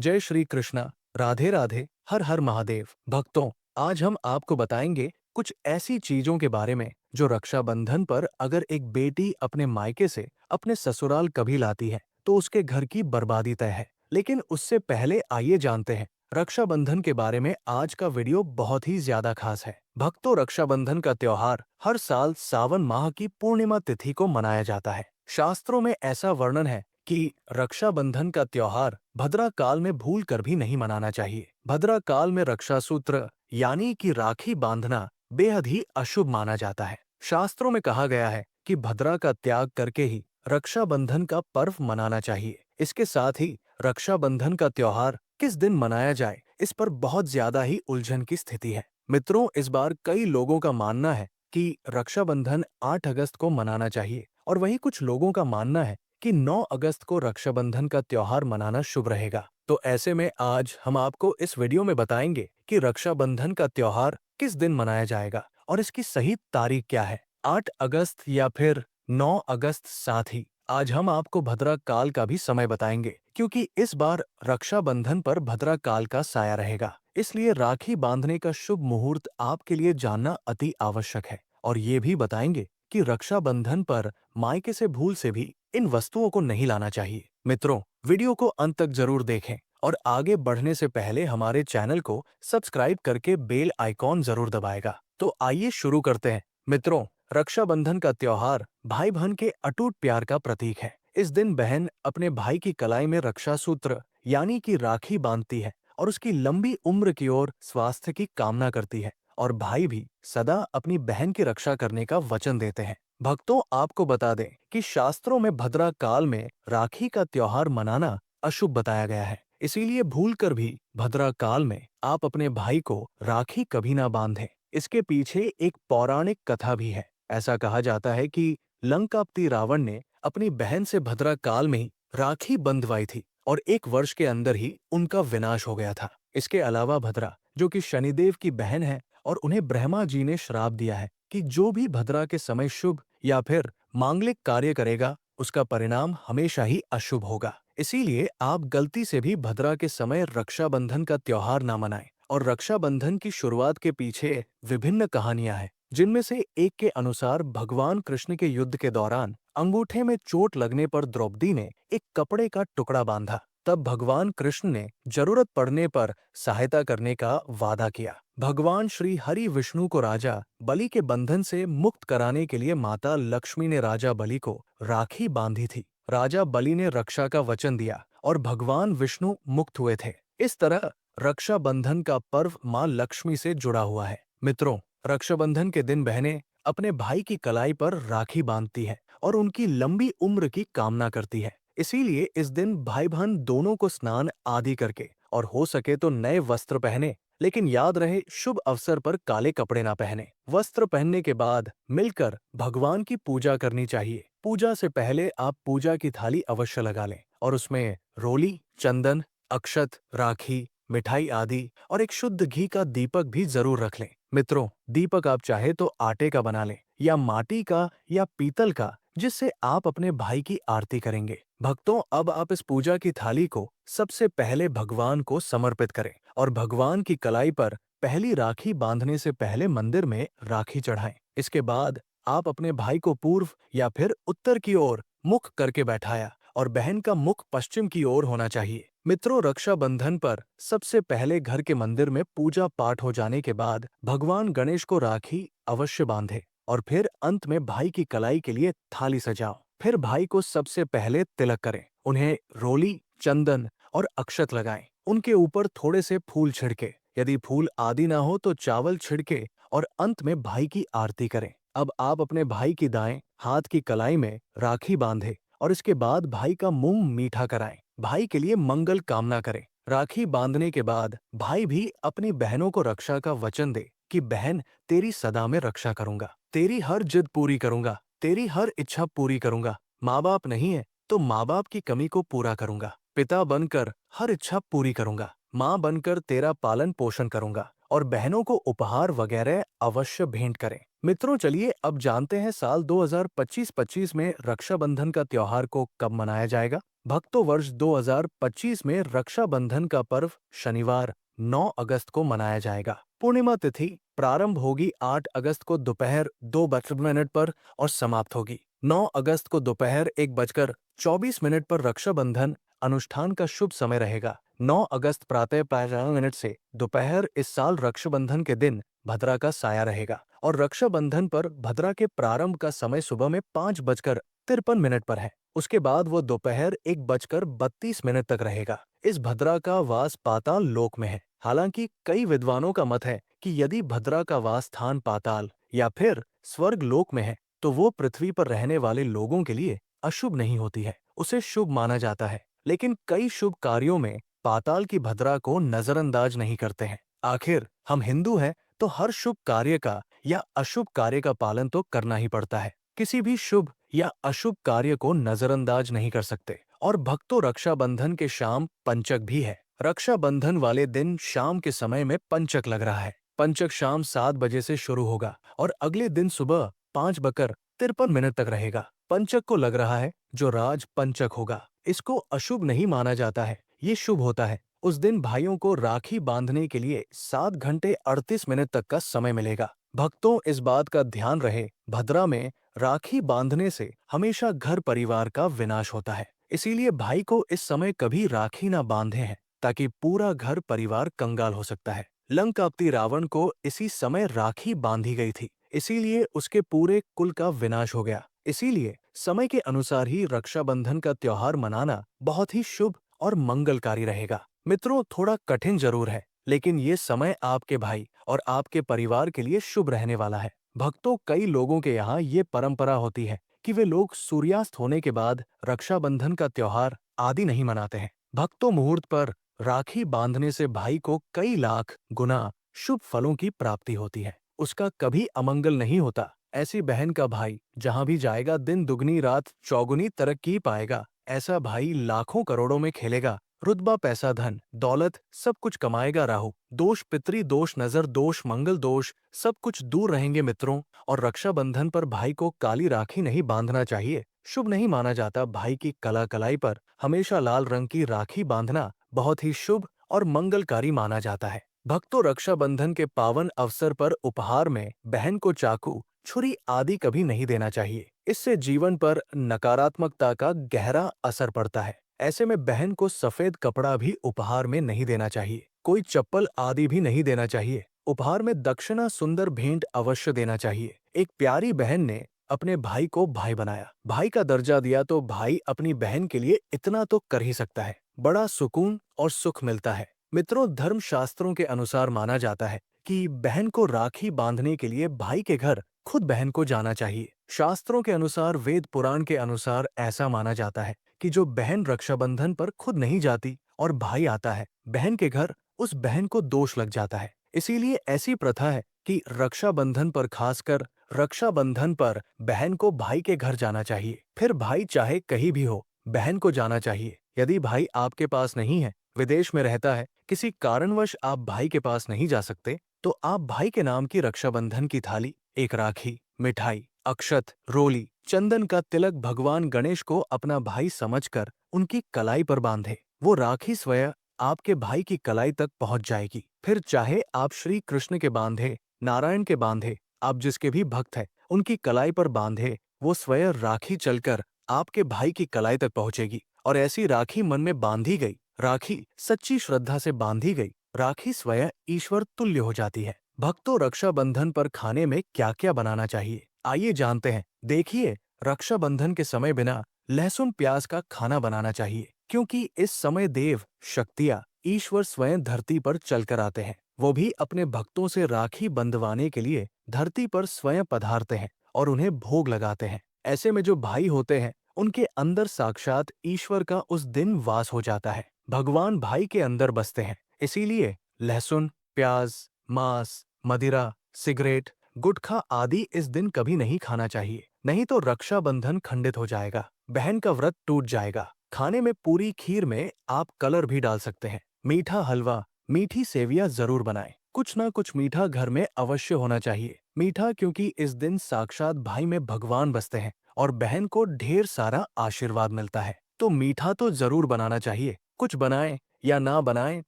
जय श्री कृष्णा। राधे राधे। हर हर महादेव। भक्तों, आज हम आपको बताएंगे कुछ ऐसी चीजों के बारे में जो रक्षाबंधन पर अगर एक बेटी अपने मायके से अपने ससुराल कभी लाती है तो उसके घर की बर्बादी तय है। लेकिन उससे पहले आइए जानते हैं रक्षाबंधन के बारे में। आज का वीडियो बहुत ही ज्यादा खास है। भक्तों, रक्षाबंधन का त्योहार हर साल सावन माह की पूर्णिमा तिथि को मनाया जाता है। शास्त्रों में ऐसा वर्णन है कि रक्षाबंधन का त्योहार भद्रा काल में भूल कर भी नहीं मनाना चाहिए। भद्रा काल में रक्षा सूत्र यानी कि राखी बांधना बेहद ही अशुभ माना जाता है। शास्त्रों में कहा गया है कि भद्रा का त्याग करके ही रक्षाबंधन का पर्व मनाना चाहिए। इसके साथ ही रक्षाबंधन का त्योहार किस दिन मनाया जाए, इस पर बहुत ज्यादा ही उलझन की स्थिति है। मित्रों, इस बार कई लोगों का मानना है कि रक्षाबंधन 8 अगस्त को मनाना चाहिए और वहीं कुछ लोगों का मानना है कि 9 अगस्त को रक्षाबंधन का त्योहार मनाना शुभ रहेगा। तो ऐसे में आज हम आपको इस वीडियो में बताएंगे कि रक्षाबंधन का त्योहार किस दिन मनाया जाएगा और इसकी सही तारीख क्या है, 8 अगस्त या फिर 9 अगस्त। साथ ही आज हम आपको भद्रा काल का भी समय बताएंगे, क्योंकि इस बार रक्षाबंधन पर भद्रा काल का साया रहेगा। इसलिए राखी बांधने का शुभ मुहूर्त आपके लिए जानना अति आवश्यक है। और ये भी बताएंगे कि रक्षाबंधन पर मायके से भूल से भी इन वस्तुओं को नहीं लाना चाहिए। मित्रों, वीडियो को अंत तक जरूर देखें और आगे बढ़ने से पहले हमारे चैनल को सब्सक्राइब करके बेल आइकॉन जरूर दबाएगा। तो आइए शुरू करते हैं। मित्रों, रक्षाबंधन का त्योहार भाई बहन के अटूट प्यार का प्रतीक है। इस दिन बहन अपने भाई की कलाई में रक्षा सूत्र यानी कि राखी बांधती है और उसकी लंबी उम्र की ओर स्वास्थ्य की कामना करती है। और भाई भी सदा अपनी बहन की रक्षा करने का वचन देते हैं। भक्तों, आपको बता दें कि शास्त्रों में भद्रा काल में राखी का त्योहार मनाना अशुभ बताया गया है। इसीलिए भूलकर भी भद्रा काल में आप अपने भाई को राखी कभी ना बांधें। इसके पीछे एक पौराणिक कथा भी है। ऐसा कहा जाता है कि लंकापति रावण ने अपनी बहन से भद्रा काल में ही राखी बंधवाई थी और 1 वर्ष के अंदर ही उनका विनाश हो गया था। इसके अलावा भद्रा, जो कि शनिदेव की बहन है, और उन्हें ब्रह्मा जी ने श्राप दिया है कि जो भी भद्रा के समय शुभ या फिर मांगलिक कार्य करेगा उसका परिणाम हमेशा ही अशुभ होगा। इसीलिए आप गलती से भी भद्रा के समय रक्षाबंधन का त्योहार ना मनाएं। और रक्षाबंधन की शुरुआत के पीछे विभिन्न कहानियां हैं, जिनमें से एक के अनुसार भगवान कृष्ण के युद्ध के दौरान अंगूठे में चोट लगने पर द्रौपदी ने एक कपड़े का टुकड़ा बांधा। तब भगवान कृष्ण ने जरूरत पड़ने पर सहायता करने का वादा किया। भगवान श्री हरि विष्णु को राजा बलि के बंधन से मुक्त कराने के लिए माता लक्ष्मी ने राजा बलि को राखी बांधी थी। राजा बलि ने रक्षा का वचन दिया और भगवान विष्णु मुक्त हुए थे। इस तरह रक्षाबंधन का पर्व मां लक्ष्मी से जुड़ा हुआ है। मित्रों, रक्षाबंधन के दिन बहनें अपने भाई की कलाई पर राखी बांधती है और उनकी लंबी उम्र की कामना करती है। इसीलिए इस दिन भाई बहन दोनों को स्नान आदि करके और हो सके तो नए वस्त्र पहने, लेकिन याद रहे शुभ अवसर पर काले कपड़े ना पहने। वस्त्र पहनने के बाद मिलकर भगवान की पूजा करनी चाहिए। पूजा से पहले आप पूजा की थाली अवश्य लगा लें और उसमें रोली, चंदन, अक्षत, राखी, मिठाई आदि और एक शुद्ध घी का दीपक भी जरूर रख लें। मित्रों, दीपक आप चाहे तो आटे का बना लें या माटी का या पीतल का, जिससे आप अपने भाई की आरती करेंगे। भक्तों, अब आप इस पूजा की थाली को सबसे पहले भगवान को समर्पित करें और भगवान की कलाई पर पहली राखी बांधने से पहले मंदिर में राखी चढ़ाएं। इसके बाद आप अपने भाई को पूर्व या फिर उत्तर की ओर मुख करके बैठाया और बहन का मुख पश्चिम की ओर होना चाहिए। मित्रों, रक्षाबंधन पर सबसे पहले घर के मंदिर में पूजा पाठ हो जाने के बाद भगवान गणेश को राखी अवश्य बांधे और फिर अंत में भाई की कलाई के लिए थाली सजाओ। फिर भाई को सबसे पहले तिलक करें, उन्हें रोली, चंदन और अक्षत लगाएं। उनके ऊपर थोड़े से फूल छिड़के, यदि फूल आदि ना हो तो चावल छिड़के और अंत में भाई की आरती करें। अब आप अपने भाई की दाएं हाथ की कलाई में राखी बांधे और इसके बाद भाई का मुंह मीठा कराएं। भाई के लिए मंगल कामना करें। राखी बांधने के बाद भाई भी अपनी बहनों को रक्षा का वचन दे कि बहन, तेरी सदा में रक्षा करूंगा, तेरी हर जिद पूरी करूंगा, तेरी हर इच्छा पूरी करूंगा। माँ बाप नहीं है तो माँ बाप की कमी को पूरा करूंगा। पिता बनकर हर इच्छा पूरी करूंगा। माँ बनकर तेरा पालन पोषण करूंगा। और बहनों को उपहार वगैरह अवश्य भेंट करें। मित्रों, चलिए अब जानते हैं साल 2025-25 में रक्षाबंधन का त्योहार को कब मनाया जाएगा। भक्तों, वर्ष 2025 में रक्षाबंधन का पर्व शनिवार 9 अगस्त को मनाया जाएगा। पूर्णिमा तिथि प्रारंभ होगी 8 अगस्त को दोपहर 2 बज पर और समाप्त होगी 9 अगस्त को दोपहर 1 बजकर 24 मिनट पर। रक्षाबंधन अनुष्ठान का शुभ समय रहेगा 9 अगस्त प्रातः 5 मिनट से दोपहर। इस साल रक्षाबंधन के दिन भद्रा का साया रहेगा और रक्षाबंधन पर भद्रा के प्रारंभ का समय सुबह में 5 बजकर 53 मिनट पर है। उसके बाद वो दोपहर 1 बजकर 32 मिनट तक रहेगा। इस भद्रा का वास पाताल लोक में है। हालांकि कई विद्वानों का मत है कि यदि भद्रा का वास स्थान पाताल या फिर स्वर्ग लोक में है तो वो पृथ्वी पर रहने वाले लोगों के लिए अशुभ नहीं होती है, उसे शुभ माना जाता है। लेकिन कई शुभ कार्यों में पाताल की भद्रा को नजरअंदाज नहीं करते हैं। आखिर हम हिंदू हैं तो हर शुभ कार्य का या अशुभ कार्य का पालन तो करना ही पड़ता है। किसी भी शुभ या अशुभ कार्य को नजरअंदाज नहीं कर सकते। और भक्तों, रक्षाबंधन के शाम पंचक भी है। रक्षाबंधन वाले दिन शाम के समय में पंचक लग रहा है। पंचक शाम 7 बजे से शुरू होगा और अगले दिन सुबह 5 बजकर 53 मिनट तक रहेगा। पंचक को लग रहा है जो राज पंचक होगा, इसको अशुभ नहीं माना जाता है, ये शुभ होता है। उस दिन भाइयों को राखी बांधने के लिए 7 घंटे 38 मिनट तक का समय मिलेगा। भक्तों, इस बात का ध्यान रहे, भद्रा में राखी बांधने से हमेशा घर परिवार का विनाश होता है। इसीलिए भाई को इस समय कभी राखी ना बांधे हैं, ताकि पूरा घर परिवार कंगाल हो सकता है। लंकापति रावण को इसी समय राखी बांधी गई थी, इसीलिए उसके पूरे कुल का विनाश हो गया। इसीलिए समय के अनुसार ही रक्षाबंधन का त्योहार मनाना बहुत ही शुभ और मंगलकारी रहेगा। मित्रों, थोड़ा कठिन जरूर है, लेकिन ये समय आपके भाई और आपके परिवार के लिए शुभ रहने वाला है। भक्तों, कई लोगों के यहाँ ये परंपरा होती है कि वे लोग सूर्यास्त होने के बाद रक्षाबंधन का त्योहार आदि नहीं मनाते हैं। भक्तों, मुहूर्त पर राखी बांधने से भाई को कई लाख गुना शुभ फलों की प्राप्ति होती है, उसका कभी अमंगल नहीं होता। ऐसी बहन का भाई जहाँ भी जाएगा दिन दुगनी रात चौगुनी तरक्की पाएगा। ऐसा भाई लाखों करोड़ों में खेलेगा, रुतबा पैसा धन दौलत सब कुछ कमाएगा। राहु दोष, पितरी दोष, नजर दोष, मंगल दोष सब कुछ दूर रहेंगे मित्रों। और रक्षाबंधन पर भाई को काली राखी नहीं बांधना चाहिए, शुभ नहीं माना जाता। भाई की कला कलाई पर हमेशा लाल रंग की राखी बांधना बहुत ही शुभ और मंगलकारी माना जाता है। भक्तों, रक्षाबंधन के पावन अवसर पर उपहार में बहन को चाकू छुरी आदि कभी नहीं देना चाहिए, इससे जीवन पर नकारात्मकता का गहरा असर पड़ता है। ऐसे में बहन को सफेद कपड़ा भी उपहार में नहीं देना चाहिए, कोई चप्पल आदि भी नहीं देना चाहिए। उपहार में दक्षिणा सुंदर भेंट अवश्य देना चाहिए। एक प्यारी बहन ने अपने भाई को भाई बनाया, भाई का दर्जा दिया, तो भाई अपनी बहन के लिए इतना तो कर ही सकता है। बड़ा सुकून और सुख मिलता है। मित्रों, धर्म शास्त्रों के अनुसार माना जाता है कि बहन को राखी बांधने के लिए भाई के घर खुद बहन को जाना चाहिए। शास्त्रों के अनुसार, वेद पुराण के अनुसार ऐसा माना जाता है कि जो बहन रक्षाबंधन पर खुद नहीं जाती और भाई आता है बहन के घर, उस बहन को दोष लग जाता है। इसीलिए ऐसी प्रथा है कि रक्षाबंधन पर, खासकर रक्षाबंधन पर बहन को भाई के घर जाना चाहिए। फिर भाई चाहे कहीं भी हो, बहन को जाना चाहिए। यदि भाई आपके पास नहीं है, विदेश में रहता है, किसी कारणवश आप भाई के पास नहीं जा सकते, तो आप भाई के नाम की रक्षाबंधन की थाली, एक राखी, मिठाई, अक्षत, रोली, चंदन का तिलक भगवान गणेश को अपना भाई समझकर उनकी कलाई पर बांधे। वो राखी स्वयं आपके भाई की कलाई तक पहुंच जाएगी। फिर चाहे आप श्री कृष्ण के बांधे, नारायण के बांधे, आप जिसके भी भक्त हैं उनकी कलाई पर बांधे, वो स्वयं राखी चलकर आपके भाई की कलाई तक पहुंचेगी। और ऐसी राखी मन में बांधी गई, राखी सच्ची श्रद्धा से बांधी गई, राखी स्वयं ईश्वर तुल्य हो जाती है। भक्तों, रक्षाबंधन पर खाने में क्या क्या बनाना चाहिए, आइए जानते हैं। देखिए, रक्षाबंधन के समय बिना लहसुन प्याज का खाना बनाना चाहिए, क्योंकि इस समय देव, शक्तियाँ, ईश्वर स्वयं धरती पर चलकर आते हैं। वो भी अपने भक्तों से राखी बंधवाने के लिए धरती पर स्वयं पधारते हैं और उन्हें भोग लगाते हैं। ऐसे में जो भाई होते हैं उनके अंदर साक्षात ईश्वर का उस दिन वास हो जाता है। भगवान भाई के अंदर बसते हैं। इसीलिए लहसुन, प्याज, मांस, मदिरा, सिगरेट, गुटखा आदि इस दिन कभी नहीं खाना चाहिए, नहीं तो रक्षाबंधन खंडित हो जाएगा, बहन का व्रत टूट जाएगा। खाने में पूरी खीर में आप कलर भी डाल सकते हैं। मीठा हलवा, मीठी सेवियां जरूर बनाएं। कुछ ना कुछ मीठा घर में अवश्य होना चाहिए। मीठा क्योंकि इस दिन साक्षात भाई में भगवान बसते हैं और बहन को ढेर सारा आशीर्वाद मिलता है। तो मीठा तो जरूर बनाना चाहिए। कुछ बनाएं या ना बनाएं,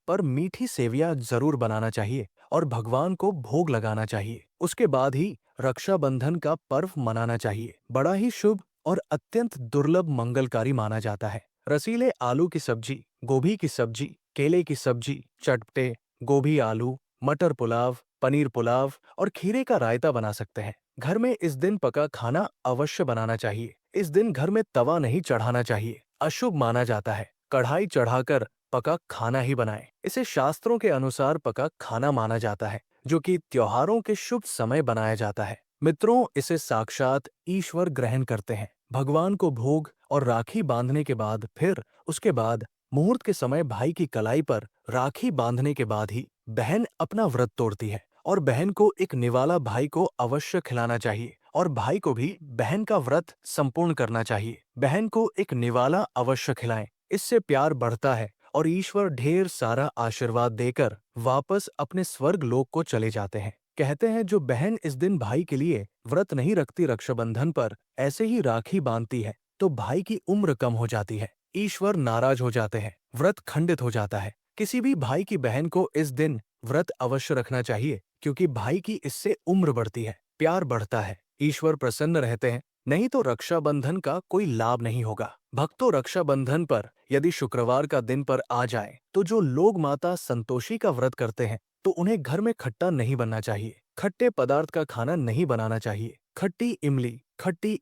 पर मीठी सेवियां जरूर बनाना चाहिए और भगवान को भोग लगाना चाहिए। उसके बाद ही रक्षाबंधन का पर्व मनाना चाहिए। बड़ा ही शुभ और अत्यंत दुर्लभ मंगलकारी माना जाता है। रसीले आलू की सब्जी, गोभी की सब्जी, केले की सब्जी, चटपटे गोभी आलू, मटर पुलाव, पनीर पुलाव और खीरे का रायता बना सकते हैं। घर में इस दिन पका खाना अवश्य बनाना चाहिए। इस दिन घर में तवा नहीं चढ़ाना चाहिए, अशुभ माना जाता है। कढ़ाई चढ़ाकर पका खाना ही बनाएं। इसे शास्त्रों के अनुसार पका खाना माना जाता है, जो कि त्योहारों के शुभ समय बनाया जाता है। मित्रों, इसे साक्षात ईश्वर ग्रहण करते हैं। भगवान को भोग और राखी बांधने के बाद फिर उसके बाद मुहूर्त के समय भाई की कलाई पर राखी बांधने के बाद ही बहन अपना व्रत तोड़ती है और बहन को एक निवाला भाई को अवश्य खिलाना चाहिए और भाई को भी बहन का व्रत संपूर्ण करना चाहिए। बहन को एक निवाला अवश्य खिलाएं, इससे प्यार बढ़ता है और ईश्वर ढेर सारा आशीर्वाद देकर वापस अपने स्वर्ग लोक को चले जाते हैं। कहते हैं जो बहन इस दिन भाई के लिए व्रत नहीं रखती रक्षाबंधन पर ऐसे ही राखी बांधती है तो भाई की उम्र कम हो जाती है, ईश्वर नाराज हो जाते हैं, व्रत खंडित हो जाता है। किसी भी भाई की बहन को इस दिन व्रत अवश्य रखना चाहिए, क्योंकि भाई की इससे उम्र बढ़ती है, प्यार बढ़ता है, ईश्वर प्रसन्न रहते हैं। नहीं तो रक्षाबंधन का कोई लाभ नहीं होगा। भक्तों, रक्षाबंधन पर यदि शुक्रवार का दिन पर आ जाए तो जो लोग माता संतोषी का व्रत करते हैं तो उन्हें घर में खट्टा नहीं बनना चाहिए, खट्टे पदार्थ का खाना नहीं बनाना चाहिए। खट्टी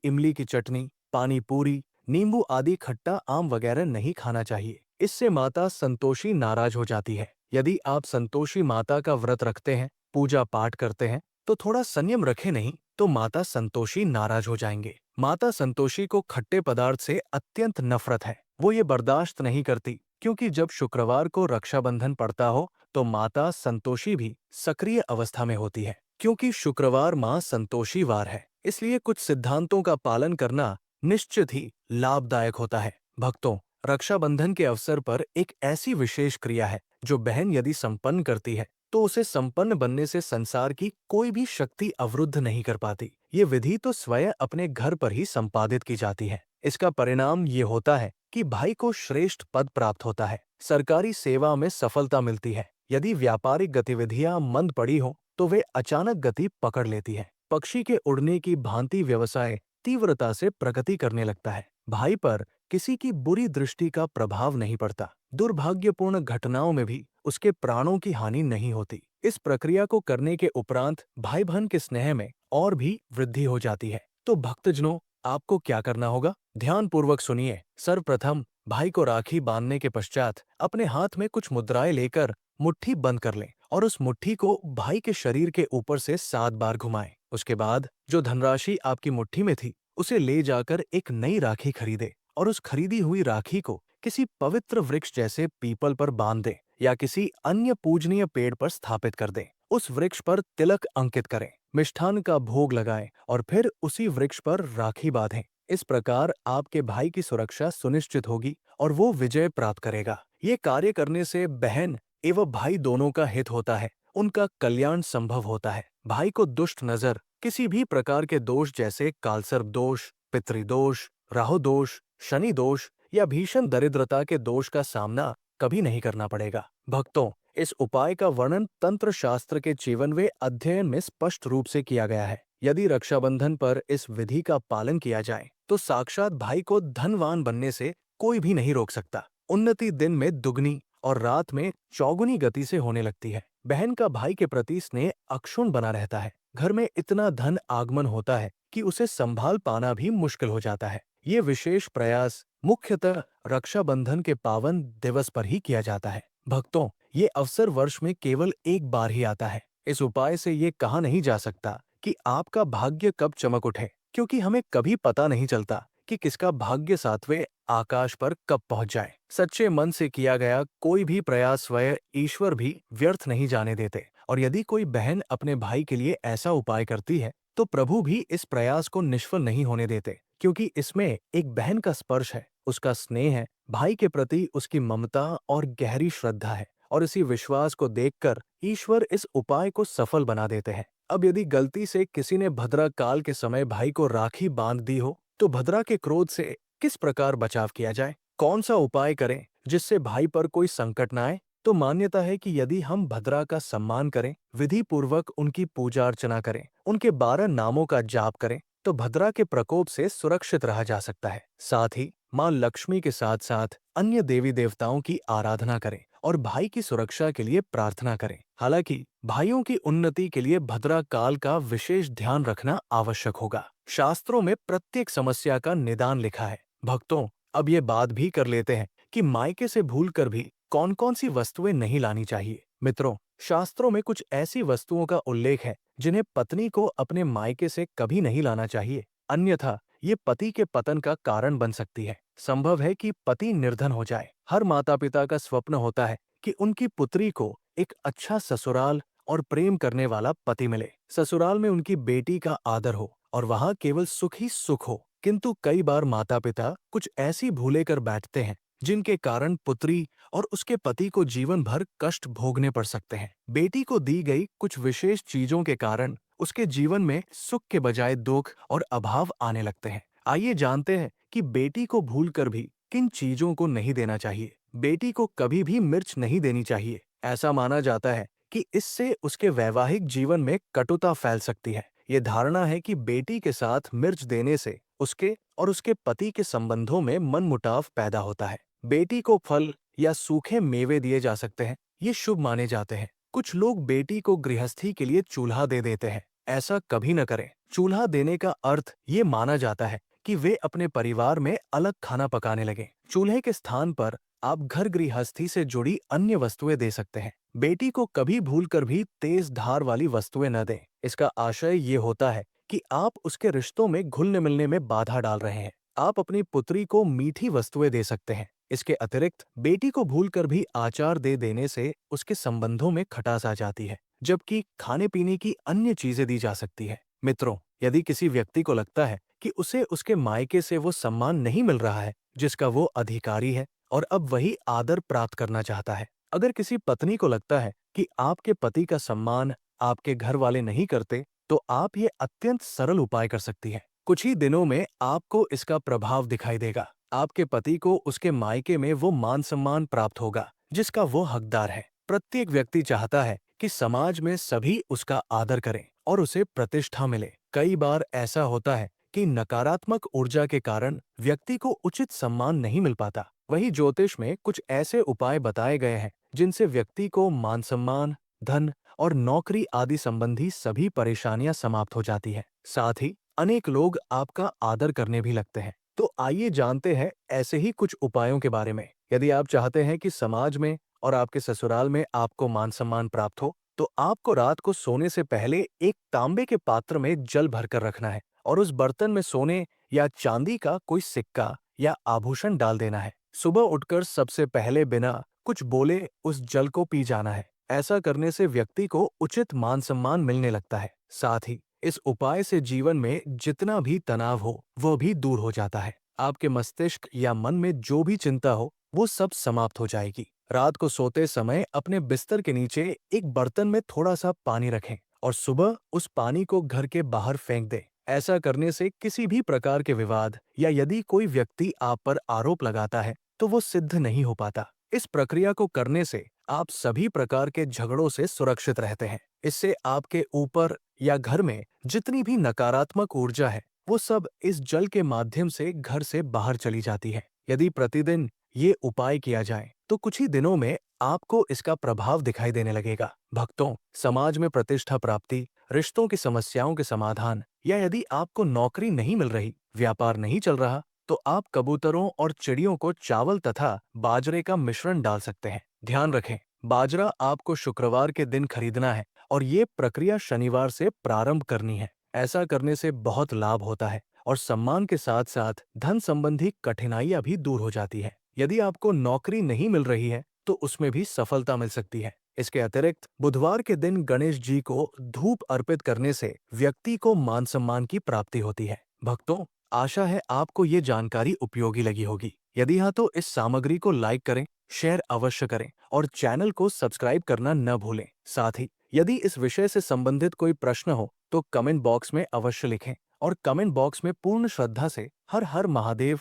इमली की चटनी, पानी पूरी, नींबू आदि खट्टा आम वगैरह नहीं खाना चाहिए। इससे माता संतोषी नाराज हो जाती है। यदि आप संतोषी माता का व्रत रखते हैं, पूजा पाठ करते हैं, तो थोड़ा संयम रखें, नहीं तो माता संतोषी नाराज हो जाएंगे। माता संतोषी को खट्टे पदार्थ से अत्यंत नफरत है। वो ये बर्दाश्त नहीं करती, क्योंकि जब शुक्रवार को रक्षाबंधन पड़ता हो तो माता संतोषी भी सक्रिय अवस्था में होती है। क्योंकि शुक्रवार माँ संतोषी वार है, इसलिए कुछ सिद्धांतों का पालन करना निश्चित ही लाभदायक होता है। भक्तों, रक्षाबंधन के अवसर पर एक ऐसी विशेष क्रिया है जो बहन यदि संपन्न करती है तो उसे संपन्न बनने से संसार की कोई भी शक्ति अवरुद्ध नहीं कर पाती। ये विधि तो स्वयं अपने घर पर ही संपादित की जाती है। इसका परिणाम ये होता है कि भाई को श्रेष्ठ पद प्राप्त होता है, सरकारी सेवा में सफलता मिलती है। यदि व्यापारिक गतिविधियां मंद पड़ी हो तो वे अचानक गति पकड़ लेती है। पक्षी के उड़ने की भांति व्यवसाय तीव्रता से प्रगति करने लगता है। भाई पर किसी की बुरी दृष्टि का प्रभाव नहीं पड़ता। दुर्भाग्यपूर्ण घटनाओं में भी उसके प्राणों की हानि नहीं होती। इस प्रक्रिया को करने के उपरांत भाई बहन के स्नेह में और भी वृद्धि हो जाती है। तो भक्तजनों, आपको क्या करना होगा, ध्यान पूर्वक सुनिए। सर्वप्रथम भाई को राखी बांधने के पश्चात अपने हाथ में कुछ मुद्राएं लेकर मुट्ठी बंद कर लें और उस मुट्ठी को भाई के शरीर के ऊपर से 7 बार घुमाएं। उसके बाद जो धनराशि आपकी मुट्ठी में थी उसे ले जाकर एक नई राखी खरीदे और उस खरीदी हुई राखी को किसी पवित्र वृक्ष जैसे पीपल पर बांध दें या किसी अन्य पूजनीय पेड़ पर स्थापित कर दें। उस वृक्ष पर तिलक अंकित करें, मिष्ठान का भोग लगाएं और फिर उसी वृक्ष पर राखी बांधें। इस प्रकार आपके भाई की सुरक्षा सुनिश्चित होगी और वो विजय प्राप्त करेगा। ये कार्य करने से बहन एवं भाई दोनों का हित होता है, उनका कल्याण संभव होता है। भाई को दुष्ट नजर, किसी भी प्रकार के दोष जैसे कालसर्प दोष, पितृदोष, राहु दोष, शनि दोष या भीषण दरिद्रता के दोष का सामना कभी नहीं करना पड़ेगा। भक्तों, इस उपाय का वर्णन तंत्र शास्त्र के जीवनवे अध्ययन में स्पष्ट रूप से किया गया है। यदि रक्षाबंधन पर इस विधि का पालन किया जाए तो साक्षात भाई को धनवान बनने से कोई भी नहीं रोक सकता। उन्नति दिन में दुगनी और रात में चौगुनी गति से होने लगती है। बहन का भाई के प्रति स्नेह अक्षुण्ण बना रहता है। घर में इतना धन आगमन होता है कि उसे संभाल पाना भी मुश्किल हो जाता है। ये विशेष प्रयास मुख्यतः रक्षाबंधन के पावन दिवस पर ही किया जाता है। भक्तों, ये अवसर वर्ष में केवल एक बार ही आता है। इस उपाय से ये कहा नहीं जा सकता कि आपका भाग्य कब चमक उठे, क्योंकि हमें कभी पता नहीं चलता कि किसका भाग्य सातवें आकाश पर कब पहुंच जाए। सच्चे मन से किया गया कोई भी प्रयास स्वयं ईश्वर भी व्यर्थ नहीं जाने देते और यदि कोई बहन अपने भाई के लिए ऐसा उपाय करती है तो प्रभु भी इस प्रयास को निष्फल नहीं होने देते, क्योंकि इसमें एक बहन का स्पर्श है, उसका स्नेह है, भाई के प्रति उसकी ममता और गहरी श्रद्धा है और इसी विश्वास को देखकर ईश्वर इस उपाय को सफल बना देते हैं। अब यदि गलती से किसी ने भद्रा काल के समय भाई को राखी बांध दी हो तो भद्रा के क्रोध से किस प्रकार बचाव किया जाए, कौन सा उपाय करें जिससे भाई पर कोई संकट न आए? तो मान्यता है कि यदि हम भद्रा का सम्मान करें, विधि पूर्वक उनकी पूजा अर्चना करें, उनके 12 नामों का जाप करें, तो भद्रा के प्रकोप से सुरक्षित रहा जा सकता है। साथ ही मां लक्ष्मी के साथ साथ अन्य देवी देवताओं की आराधना करें और भाई की सुरक्षा के लिए प्रार्थना करें। हालांकि भाइयों की उन्नति के लिए भद्रा काल का विशेष ध्यान रखना आवश्यक होगा। शास्त्रों में प्रत्येक समस्या का निदान लिखा है। भक्तों, अब ये बात भी कर लेते हैं कि मायके से भूलकर भी कौन कौन सी वस्तुएं नहीं लानी चाहिए। मित्रों, शास्त्रों में कुछ ऐसी वस्तुओं का उल्लेख है जिन्हें पत्नी को अपने मायके से कभी नहीं लाना चाहिए, अन्यथा ये पति के पतन का कारण बन सकती है। संभव है कि पति निर्धन हो जाए। हर माता पिता का स्वप्न होता है कि उनकी पुत्री को एक अच्छा ससुराल और प्रेम करने वाला पति मिले। ससुराल में उनकी बेटी का आदर हो और वहां केवल सुख ही सुख हो। किंतु कई बार माता पिता कुछ ऐसी भूलें कर बैठते हैं जिनके कारण पुत्री और उसके पति को जीवन भर कष्ट भोगने पड़ सकते हैं। बेटी को दी गई कुछ विशेष चीजों के कारण उसके जीवन में सुख के बजाय दुख और अभाव आने लगते हैं। आइए जानते हैं कि बेटी को भूलकर भी किन चीजों को नहीं देना चाहिए। बेटी को कभी भी मिर्च नहीं देनी चाहिए। ऐसा माना जाता है कि इससे उसके वैवाहिक जीवन में कटुता फैल सकती है। ये धारणा है कि बेटी के साथ मिर्च देने से उसके और उसके पति के संबंधों में मनमुटाव पैदा होता है। बेटी को फल या सूखे मेवे दिए जा सकते हैं, ये शुभ माने जाते हैं। कुछ लोग बेटी को गृहस्थी के लिए चूल्हा दे देते हैं। ऐसा कभी न करें। चूल्हा देने का अर्थ ये माना जाता है कि वे अपने परिवार में अलग खाना पकाने लगें। चूल्हे के स्थान पर आप घर गृहस्थी से जुड़ी अन्य वस्तुएं दे सकते हैं। बेटी को कभी भूलकर भी तेज धार वाली वस्तुएं न दें। इसका आशय ये होता है कि आप उसके रिश्तों में घुलने मिलने में बाधा डाल रहे हैं। आप अपनी पुत्री को मीठी वस्तुएं दे सकते हैं। इसके अतिरिक्त बेटी को भूलकर भी आचार दे देने से उसके संबंधों में खटास आ जाती है, जबकि खाने पीने की अन्य चीजें दी जा सकती है। मित्रों, यदि किसी व्यक्ति को लगता है कि उसे उसके मायके से वो सम्मान नहीं मिल रहा है जिसका वो अधिकारी है और अब वही आदर प्राप्त करना चाहता है, अगर किसी पत्नी को लगता है कि आपके पति का सम्मान आपके घर वाले नहीं करते, तो आप ये अत्यंत सरल उपाय कर सकती हैं। कुछ ही दिनों में आपको इसका प्रभाव दिखाई देगा। आपके पति को उसके मायके में वो मान सम्मान प्राप्त होगा जिसका वो हकदार है। प्रत्येक व्यक्ति चाहता है कि समाज में सभी उसका आदर करें और उसे प्रतिष्ठा मिले। कई बार ऐसा होता है कि नकारात्मक ऊर्जा के कारण व्यक्ति को उचित सम्मान नहीं मिल पाता। वहीं ज्योतिष में कुछ ऐसे उपाय बताए गए हैं जिनसे व्यक्ति को मान सम्मान, धन और नौकरी आदि संबंधी सभी परेशानियां समाप्त हो जाती हैं। साथ ही अनेक लोग आपका आदर करने भी लगते हैं। तो आइए जानते हैं ऐसे ही कुछ उपायों के बारे में। यदि आप चाहते हैं कि समाज में और आपके ससुराल में आपको मान सम्मान प्राप्त हो, तो आपको रात को सोने से पहले एक तांबे के पात्र में जल भरकर रखना है और उस बर्तन में सोने या चांदी का कोई सिक्का या आभूषण डाल देना है। सुबह उठकर सबसे पहले बिना कुछ बोले उस जल को पी जाना है। ऐसा करने से व्यक्ति को उचित मान सम्मान मिलने लगता है। साथ ही इस उपाय से जीवन में जितना भी तनाव हो वो भी दूर हो जाता है। आपके मस्तिष्क या मन में जो भी चिंता हो वो सब समाप्त हो जाएगी। रात को सोते समय अपने बिस्तर के नीचे एक बर्तन में थोड़ा सा पानी रखें और सुबह उस पानी को घर के बाहर फेंक दें। ऐसा करने से किसी भी प्रकार के विवाद या यदि कोई व्यक्ति आप पर आरोप लगाता है तो वो सिद्ध नहीं हो पाता। इस प्रक्रिया को करने से आप सभी प्रकार के झगड़ों से सुरक्षित रहते हैं। इससे आपके ऊपर या घर में जितनी भी नकारात्मक ऊर्जा है वो सब इस जल के माध्यम से घर से बाहर चली जाती है। यदि प्रतिदिन ये उपाय किया जाए तो कुछ ही दिनों में आपको इसका प्रभाव दिखाई देने लगेगा। भक्तों, समाज में प्रतिष्ठा प्राप्ति, रिश्तों की समस्याओं के समाधान या यदि आपको नौकरी नहीं मिल रही, व्यापार नहीं चल रहा, तो आप कबूतरों और चिड़ियों को चावल तथा बाजरे का मिश्रण डाल सकते हैं। ध्यान रखें, बाजरा आपको शुक्रवार के दिन खरीदना है और ये प्रक्रिया शनिवार से प्रारंभ करनी है। ऐसा करने से बहुत लाभ होता है और सम्मान के साथ साथ धन संबंधी कठिनाइयां भी दूर हो जाती है। यदि आपको नौकरी नहीं मिल रही है तो उसमें भी सफलता मिल सकती है। इसके अतिरिक्त बुधवार के दिन गणेश जी को धूप अर्पित करने से व्यक्ति को मान सम्मान की प्राप्ति होती है। भक्तों, आशा है आपको ये जानकारी उपयोगी लगी होगी। यदि हाँ तो इस सामग्री को लाइक करें, शेयर अवश्य करें और चैनल को सब्सक्राइब करना न भूलें। साथ ही यदि इस विषय से संबंधित कोई प्रश्न हो तो कमेंट बॉक्स में अवश्य लिखें और कमेंट बॉक्स में पूर्ण श्रद्धा से हर हर महादेव